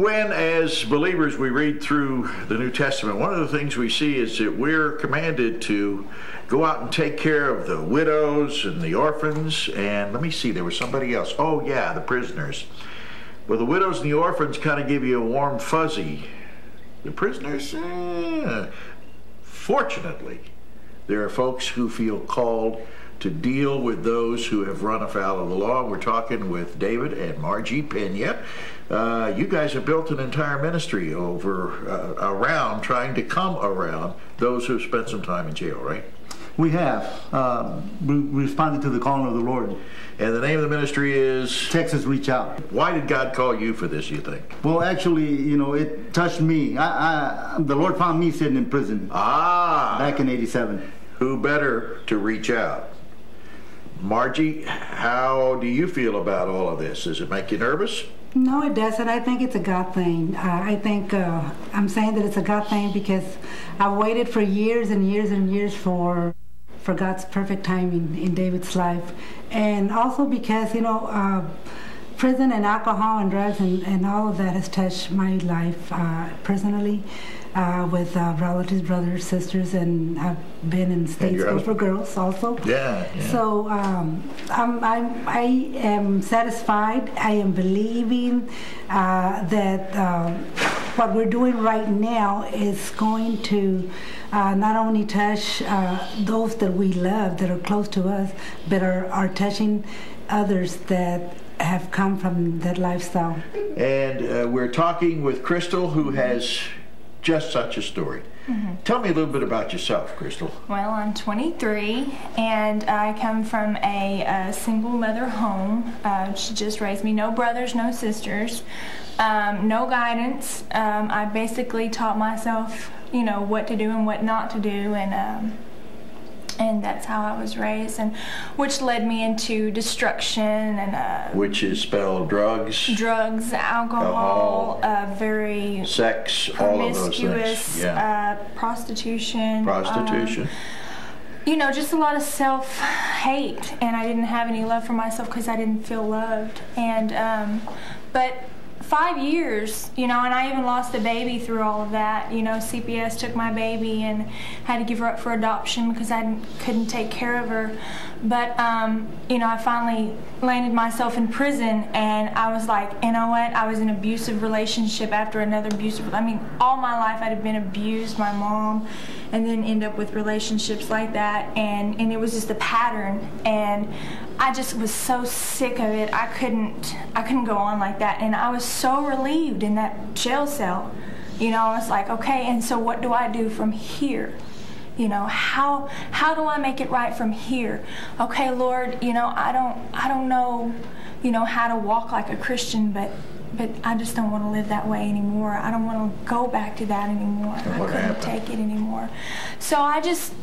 When, as believers, we read through the New Testament, one of the things we see is that we're commanded to go out and take care of the widows and the orphans, and let me see, there was somebody else. Oh yeah, the prisoners. Well, the widows and the orphans kind of give you a warm fuzzy. The prisoners, fortunately, there are folks who feel called to deal with those who have run afoul of the law. We're talking with David and Margie Pena. You guys have built an entire ministry around trying to come around those who have spent some time in jail, right? We have. We responded to the calling of the Lord. And the name of the ministry is? Texas Reach Out. Why did God call you for this, you think? Well, actually, you know, it touched me. The Lord found me sitting in prison. Back in '87. Who better to reach out? Margie, how do you feel about all of this? Does it make you nervous? No, it doesn't. I think it's a God thing. I think I'm saying that it's a God thing because I've waited for years and years and years for God's perfect timing in David's life. And also because, you know, prison and alcohol and drugs and all of that has touched my life personally with relatives, brothers, sisters, and I've been in state school for girls also. Yeah. So I am satisfied. I am believing that what we're doing right now is going to not only touch those that we love, that are close to us, but are touching others that have come from that lifestyle. And we're talking with Crystal, who has just such a story. Tell me a little bit about yourself, Crystal. Well, I'm 23, and I come from a single mother home. She just raised me. No brothers, no sisters, no guidance. I basically taught myself, you know, what to do and what not to do, and that's how I was raised, and which led me into destruction and which is spelled drugs, alcohol, very sex, all of those things. Prostitution. You know, just a lot of self-hate, and I didn't have any love for myself because I didn't feel loved. And but 5 years, you know, and I even lost a baby through all of that. You know, CPS took my baby and had to give her up for adoption because I couldn't take care of her. But, you know, I finally landed myself in prison, and I was like, you know what, I was in an abusive relationship after another abusive, I mean, all my life I had been abused, my mom, and then end up with relationships like that, and it was just a pattern, and I just was so sick of it. I couldn't go on like that, and I was so relieved in that jail cell. You know, I was like, okay, and so what do I do from here? You know, how do I make it right from here? Okay, Lord, you know, I don't know, you know, how to walk like a Christian, but I just don't want to live that way anymore. I don't want to go back to that anymore. I couldn't take it anymore. So I just,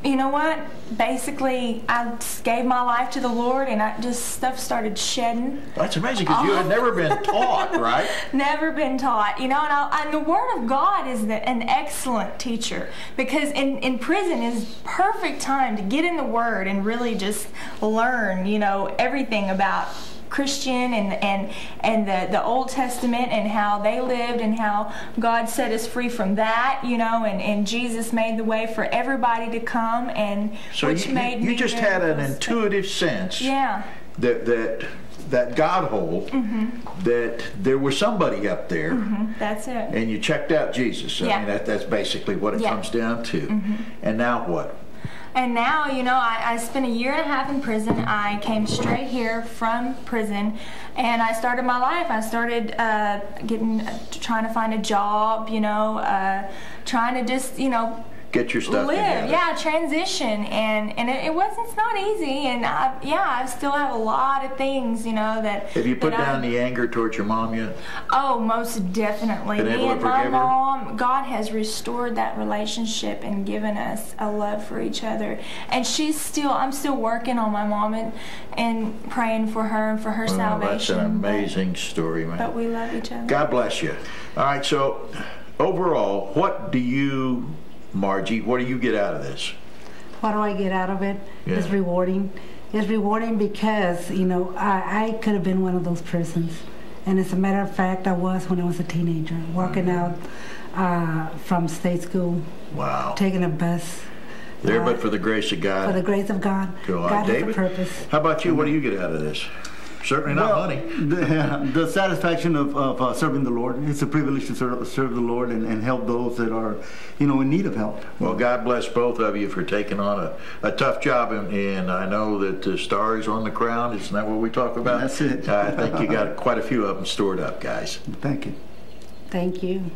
you know what, basically I just gave my life to the Lord, and stuff started shedding. That's amazing, because you had never been taught, right? Never been taught, you know, and the Word of God is an excellent teacher, because in prison is perfect time to get in the Word and really just learn, you know, everything about Christian and the Old Testament and how they lived and how God set us free from that, you know, and Jesus made the way for everybody to come, and so you just had an intuitive sense that God hole, that there was somebody up there. That's it. And you checked out Jesus. I mean, that's basically what it comes down to. And now what? And now, you know, I spent 1.5 years in prison. I came straight here from prison, and I started my life. I started trying to find a job, you know, trying to just, you know, get your stuff together. Transition, and it's not easy, and I still have a lot of things, you know, that. Have you put down the anger towards your mom yet? Oh, most definitely. Me and my mom, God has restored that relationship and given us a love for each other, and I'm still working on my mom and praying for her and for her salvation. That's an amazing story, man. But we love each other. God bless you. All right, so overall, Margie, what do you get out of this? What do I get out of it? It's rewarding. It's rewarding because, you know, I could have been one of those persons. And as a matter of fact, I was when I was a teenager, walking out from state school. Wow. Taking a bus. There, but for the grace of God. For the grace of God. God has a purpose. How about you? What do you get out of this? Certainly not money. The satisfaction of serving the Lord. It's a privilege to serve the Lord and help those that are, in need of help. Well, God bless both of you for taking on a tough job, and I know that the star is on the crown. Isn't that what we talk about? That's it. I think you got quite a few of them stored up, guys. Thank you. Thank you.